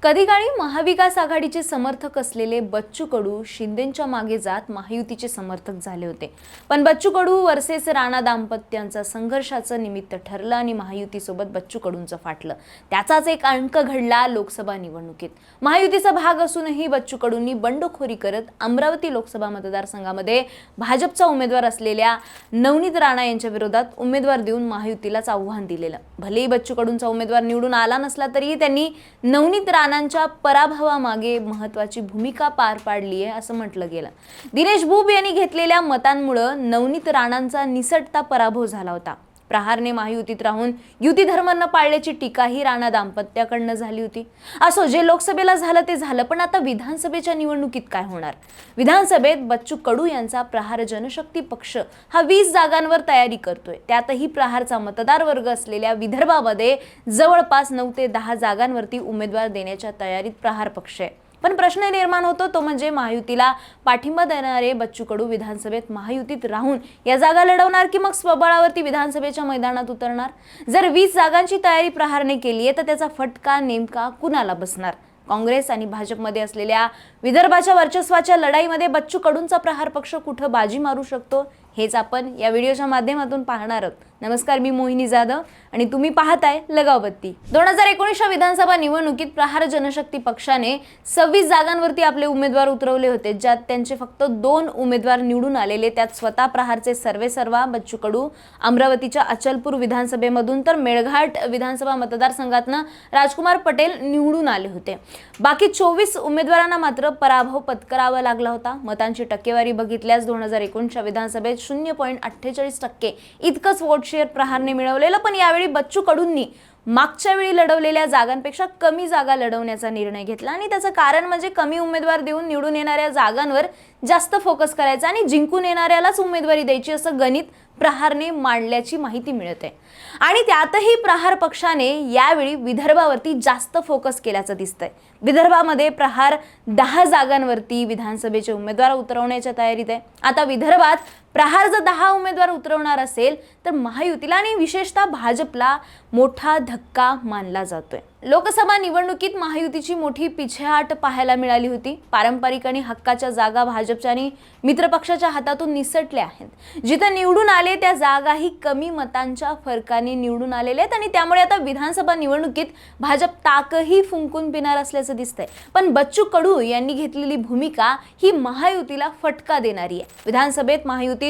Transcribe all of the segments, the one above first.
कधी काळी महाविकास आघाडीचे समर्थक असलेले बच्चू कडू शिंदेंच्या मागे जात महायुतीचे समर्थक झाले होते। पण बच्चू कडू वर्सेस राणा दाम्पत्यांचा संघर्षाचं निमित्त ठरलं आणि महायुतीसोबत बच्चू कडूंचं फाटलं। त्याचाच एक अंक घडला लोकसभा निवडणुकीत। महायुतीचा भाग असूनही बच्चू कडूंनी बंडखोरी करत अमरावती लोकसभा मतदारसंघामध्ये भाजपचा उमेदवार असलेल्या नवनीत राणा यांच्या विरोधात उमेदवार देऊन महायुतीलाच आव्हान दिलेलं। भलेही बच्चू कडूंचा उमेदवार निवडून आला नसला तरी त्यांनी नवनीत राणांच्या पराभवामागे महत्त्वाची भूमिका पार पाडली आहे असं म्हटलं गेलं। दिनेश बुब यांनी घेतलेल्या मतांमुळे नवनीत राणांचा निसटता पराभव झाला होता। प्रहारने महायुतीत राहून युती धर्म न पाळल्याची टीकाही राणा दाम्पत्याकडनं झाली होती। असो, जे लोकसभेला झालं ते झालं, पण आता विधानसभेच्या निवडणुकीत काय होणार? विधानसभेत बच्चू कडू यांचा प्रहार जनशक्ती पक्ष हा 20 जागांवर तयारी करतोय। त्यातही प्रहारचा मतदार वर्ग असलेल्या विदर्भामध्ये जवळपास 9 ते 10 जागांवरती उमेदवार देण्याच्या तयारीत प्रहार पक्ष आहे। पण प्रश्न निर्माण होतो तो म्हणजे महायुतीला पाठिंबा देणारे बच्चू कडू विधानसभेत महायुतीत राहून या जागा लढवणार की मग स्वबळावरती विधानसभेच्या मैदानात उतरणार? जर 20 जागांची तयारी प्रहारने केली आहे तर त्याचा फटका नेमका कुणाला बसणार? काँग्रेस आणि भाजपमध्ये असलेल्या विदर्भाच्या वर्चस्वाच्या लढाईमध्ये बच्चू कडूंचा प्रहार पक्ष कुठं बाजी मारू शकतो हेच आपण या व्हिडिओच्या माध्यमातून पाहणार आहोत। नमस्कार, मी मोहिनी जाधव आणि तुम्ही पाहताय लगावबत्ती। 2019च्या विधानसभा निवडणुकीत प्रहार जनशक्ती पक्षाने 26 जागांवरती आपले उमेदवार उतरवले होते, ज्यात त्यांचे फक्त 2 उमेदवार निवडून आलेले। त्यात स्वतः प्रहारचे सर्वेसर्वा बच्चू कडू अमरावतीच्या अचलपूर विधानसभेमधून तर मेळघाट विधानसभा मतदारसंघातनं राजकुमार पटेल निवडून आले होते। बाकी 24 उमेदवारांना मात्र पराभव पत्करावा लागला होता। मतांची टक्केवारी बघितल्यास 2019च्या विधानसभेत 0.48% इतकंच वोट शेअर प्रहारने मिळवलेलं। पण यावेळी बच्चू कडूंनी मागच्या वेळी लढवलेल्या जागांपेक्षा कमी जागा लढवण्याचा निर्णय घेतला आणि त्याचं कारण म्हणजे कमी उमेदवार देऊन निवडून येणाऱ्या जागांवर जास्त फोकस करायचा आणि जिंकून येणाऱ्यालाच उमेदवारी द्यायची असं गणित प्रहारने मांडल्याची माहिती मिळते। आणि त्यातही प्रहार पक्षाने यावेळी विदर्भावरती जास्त फोकस केल्याचं दिसतंय। विदर्भामध्ये प्रहार 10 जागांवरती विधानसभेचे उमेदवार उतरवण्याच्या तयारीत आहे। आता विदर्भात प्रहार जर 10 उमेदवार उतरवणार असेल तर महायुतीला आणि विशेषतः भाजपला मोठा धक्का मानला जातोय। लोकसभा निवडणुकीत महायुतीची मोठी पिछेहाट पाहायला मिळाली होती। पारंपरिक आणि हक्काच्या जागा भाजपच्या आणि मित्रपक्षाच्या हातातून निसटल्या आहेत। जिथे निवडून आले त्या जागाही कमी मतांच्या फरकाने निवडून आलेल्या आहेत आणि त्यामुळे आता विधानसभा निवडणुकीत भाजप ताकही फुंकून पिणार असल्याचं दिसतंय। पण बच्चू कडू यांनी घेतलेली भूमिका ही महायुतीला फटका देणारी आहे। विधानसभेत महायुतीत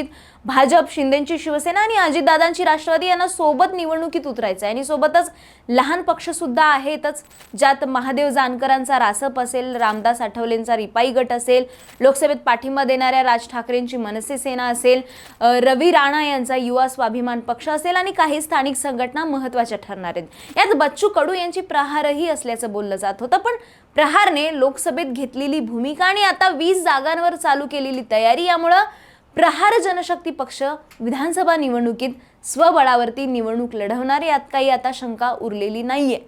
भाजप, शिंदेची शिवसेना आणि अजितदादांची राष्ट्रवादी यांना सोबत निवडणुकीत उतरायचं आहे आणि सोबतच लहान पक्ष सुद्धा आहेतच, ज्यात महादेव जानकरांचा रासप असेल, रामदास आठवलेंचा रिपाई गट असेल, लोकसभेत पाठिंबा देणाऱ्या राज ठाकरेंची मनसे सेना असेल, रवी राणा यांचा युवा स्वाभिमान पक्ष असेल आणि काही स्थानिक संघटना महत्त्वाच्या ठरणार आहेत। यात बच्चू कडू यांची प्रहारही असल्याचं बोललं जात होतं। पण प्रहारने लोकसभेत घेतलेली भूमिका आणि आता 20 जागांवर चालू केलेली तयारी यामुळे प्रहार जनशक्ती पक्ष विधानसभा निवडणुकीत स्वबळावरती निवडणूक लढवणार यात काही आता शंका उरलेली नाहीये।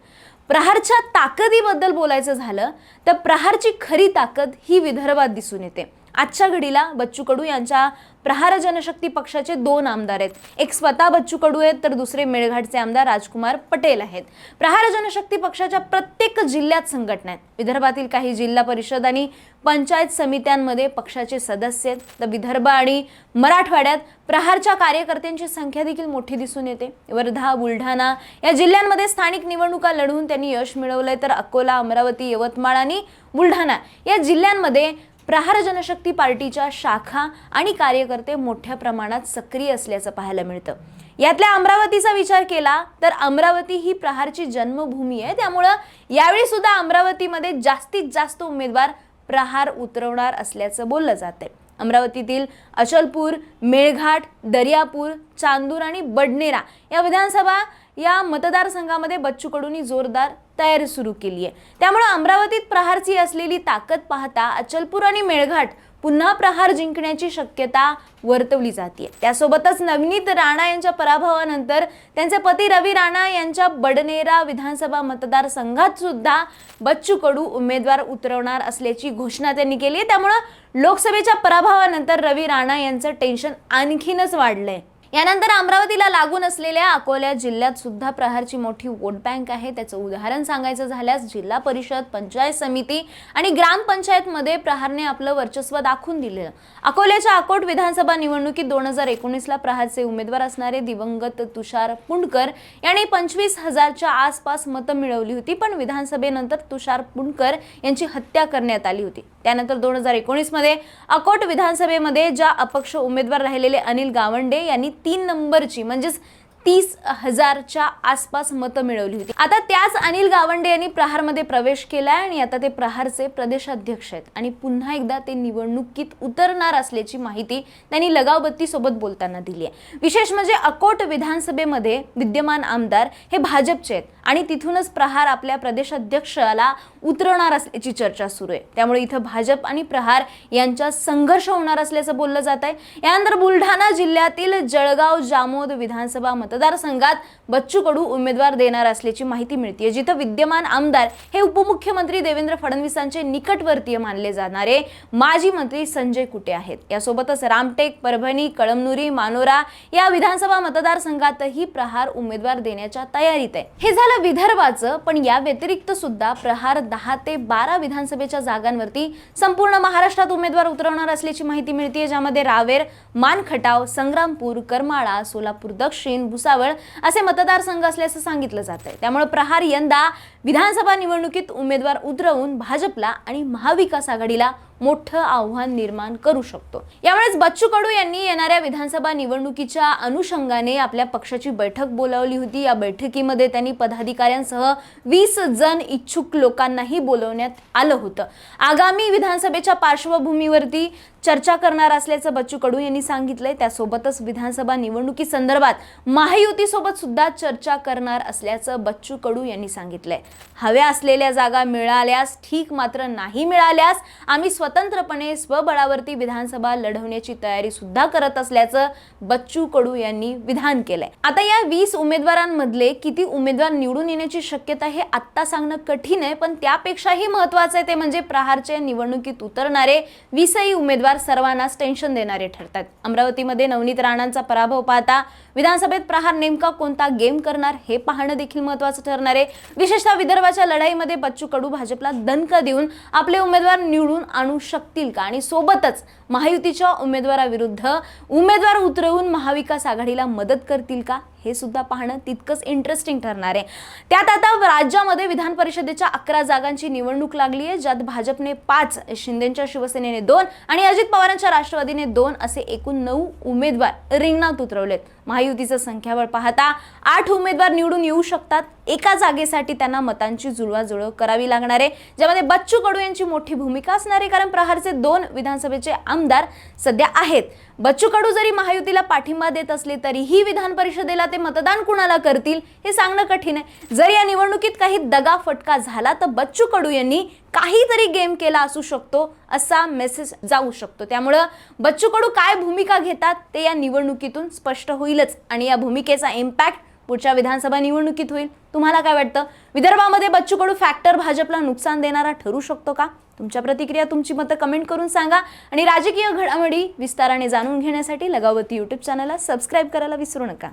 प्रहारच्या ताकदीबद्दल बोलायचं झालं तर प्रहारची खरी ताकद ही विदर्भात दिसून येते। आजच्या घडीला बच्चू कडू यांच्या प्रहार जनशक्ती पक्षाचे 2 आमदार आहेत। एक स्वतः बच्चू कडू आहेत तर दुसरे मेळघाटचे आमदार राजकुमार पटेल आहेत। प्रहार जनशक्ती पक्षाच्या प्रत्येक जिल्ह्यात संघटना आहेत। विदर्भातील काही जिल्हा परिषद आणि पंचायत समित्यांमध्ये पक्षाचे सदस्य आहेत, तर विदर्भ आणि मराठवाड्यात प्रहारच्या कार्यकर्त्यांची संख्या देखील मोठी दिसून येते। वर्धा, बुलढाणा या जिल्ह्यांमध्ये स्थानिक निवडणुका लढवून त्यांनी यश मिळवलंय, तर अकोला, अमरावती, यवतमाळ आणि बुलढाणा या जिल्ह्यांमध्ये प्रहार जनशक्ती पार्टीच्या शाखा आणि कार्यकर्ते मोठ्या प्रमाणात सक्रिय असल्याचं पाहायला मिळतं। यातल्या अमरावतीचा विचार केला तर अमरावती ही प्रहारची जन्मभूमी आहे, त्यामुळे यावेळी सुद्धा अमरावतीमध्ये जास्तीत जास्त उमेदवार प्रहार उतरवणार असल्याचं बोललं जातंय। अमरावतीतील अचलपूर, मेळघाट, दर्यापूर, चांदूर आणि बडनेरा या विधानसभा या मतदारसंघामध्ये बच्चू कडूंनी जोरदार तयारी सुरू केली आहे। त्यामुळे अमरावतीत प्रहारची असलेली ताकद पाहता अचलपूर आणि मेळघाट पुन्हा प्रहार जिंकण्याची शक्यता वर्तवली जाते। त्यासोबतच नवनीत राणा यांच्या पराभवानंतर त्यांचे पती रवी राणा यांच्या बडनेरा विधानसभा मतदारसंघात सुद्धा बच्चू कडू उमेदवार उतरवणार असल्याची घोषणा त्यांनी केली आहे। त्यामुळे लोकसभेच्या पराभवानंतर रवी राणा यांचं टेन्शन आणखीनच वाढलंय। यानंतर अमरावतीला लागून असलेल्या अकोला जिल्ह्यात सुद्धा प्रहारची मोठी वोट बँक आहे। त्याचं उदाहरण सांगायचं झाल्यास जिल्हा परिषद, पंचायत समिती आणि ग्रामपंचायत मध्ये प्रहारने आपलं वर्चस्व दाखवून दिलं। अकोल्याच्या अकोट विधानसभा निवडणुकीत 2019 ला प्रहारचे उमेदवार असणारे दिवंगत तुषार पुंडकर यांनी 25,000च्या आसपास मतं मिळवली होती, पण विधानसभेनंतर तुषार पुंडकर यांची हत्या करण्यात आली होती। त्यानंतर 2019 मध्ये अकोट विधानसभेमध्ये ज्या अपक्ष उमेदवार राहिलेले अनिल गावंडे यांनी 3 नंबरची म्हणजेच 30,000च्या आसपास मतं मिळवली होती। आता त्याच अनिल गावंडे यांनी प्रहारमध्ये प्रवेश केला आणि आता ते प्रहारचे प्रदेशाध्यक्ष आहेत आणि पुन्हा एकदा ते निवडणुकीत उतरणार असल्याची माहिती त्यांनी लगावबत्ती सोबत बोलताना दिली आहे। विशेष म्हणजे अकोट विधानसभेमध्ये विद्यमान आमदार हे भाजपचे आहेत आणि तिथूनच प्रहार आपल्या प्रदेशाध्यक्षाला उतरणार असल्याची चर्चा सुरू आहे। त्यामुळे इथं भाजप आणि प्रहार यांच्यात संघर्ष होणार असल्याचं बोललं जात आहे। यानंतर बुलढाणा जिल्ह्यातील जळगाव जामोद विधानसभा मतदारसंघात बच्चू कडू उमेदवार देणार असल्याची माहिती मिळते, जिथं विद्यमान आमदार हे उपमुख्यमंत्री देवेंद्र फडणवीसांचे निकटवर्तीय मानले जाणारे माजी मंत्री संजय कुटे आहेत। यासोबतच रामटेक, परभणी, कळमनुरी, मानोरा या विधानसभा मतदारसंघातही प्रहार उमेदवार देण्याच्या तयारीत आहे। हे झालं विदर्भाचं, पण या व्यतिरिक्त सुद्धा प्रहार 10 ते 12 विधानसभेच्या जागांवरती संपूर्ण महाराष्ट्रात उमेदवार उतरवणार असल्याची माहिती मिळते, ज्यामध्ये रावेर, मानखटाव, संग्रामपूर, करमाळा, सोलापूर दक्षिण, भुसावळ असे मतदारसंघ असल्याचं सांगितलं जात आहे। त्यामुळे प्रहार यंदा विधानसभा निवडणुकीत उमेदवार उतरवून भाजपला आणि महाविकास आघाडीला मोठं आव्हान निर्माण करू शकतो। यावेळेस बच्चू कडू यांनी येणाऱ्या विधानसभा निवडणुकीच्या अनुषंगाने आपल्या पक्षाची बैठक बोलावली होती। या बैठकीमध्ये त्यांनी पदाधिकाऱ्यांसह 20 जण इच्छुक लोकांनाही बोलवण्यात आलं होतं। आगामी विधानसभेच्या पार्श्वभूमीवरती चर्चा करणार असल्याचं बच्चू कडू यांनी सांगितलंय। त्यासोबतच विधानसभा निवडणुकी संदर्भात महायुतीसोबत सुद्धा चर्चा करणार असल्याचं बच्चू कडू यांनी सांगितलंय। हव्या असलेल्या जागा मिळाल्यास ठीक, मात्र नाही मिळाल्यास आम्ही स्वतंत्रपणे स्वबळावरती विधानसभा लढवण्याची तयारी सुद्धा करत असल्याचं बच्चू कडू यांनी विधान केलंय। आता या 20 उमेदवारांमधले किती उमेदवार निवडून येण्याची शक्यता हे आत्ता सांगणं कठीण आहे, पण त्यापेक्षाही महत्त्वाचं आहे ते म्हणजे प्रहारच्या निवडणुकीत उतरणारे 20ही उमेदवार सर्वांनाच टेन्शन देणारे ठरतात। अमरावतीमध्ये नवनीत राणांचा पराभव पाहता विधानसभेत प्रहार नेमका कोणता गेम करणार हे पाहणं देखील महत्त्वाचं ठरणार आहे। विशेषतः विदर्भाच्या लढाईमध्ये बच्चू कडू भाजपला दणका देऊन आपले उमेदवार निवडून आणू शकतील का आणि सोबतच महायुतीच्या उमेदवाराविरुद्ध उमेदवार उतरवून महाविकास आघाडीला मदत करतील का हे सुद्धा पाहणं तितकंच इंटरेस्टिंग ठरणार आहे। त्यात आता राज्यामध्ये विधान परिषदेच्या 11 जागांची निवडणूक लागली आहे, ज्यात भाजपने 5, शिंदेच्या शिवसेनेने 2 आणि अजित पवारांच्या राष्ट्रवादीने 2 असे एकूण 9 उमेदवार रिंगणात उतरवलेत। महायुतीचं संख्याबळ पाहता 8 उमेदवार निवडून येऊ शकतात। एका जागेसाठी त्यांना मतांची जुळवाजुळव करावी लागणार आहे, ज्यामध्ये बच्चू कडू यांची मोठी भूमिका असणार आहे, कारण प्रहारचे 2 विधानसभेचे आमदार सध्या आहेत। बच्चू कडू जरी महायुतीला पाठिंबा देत असले तरीही विधान परिषदेला ते मतदान कुणाला करतील हे सांगणं कठीण आहे। जर या निवडणुकीत काही दगाफटका झाला तर बच्चू कडू यांनी काहीतरी गेम केला असू शकतो असा मेसेज जाऊ शकतो। त्यामुळे बच्चू कडू काय भूमिका घेतात ते या निवडणुकीतून स्पष्ट होईलच आणि या भूमिकेचा इम्पॅक्ट पुढच्या विधानसभा निवडणुकीत होईल। तुम्हाला काय वाटतं? विदर्भामध्ये बच्चू कडू फॅक्टर भाजपला नुकसान देणारा ठरू शकतो का? तुमच्या प्रतिक्रिया, तुमची मतं कमेंट करून सांगा आणि राजकीय घडामोडी विस्ताराने जाणून घेण्यासाठी लगावती YouTube चॅनलला सबस्क्राइब करायला विसरू नका।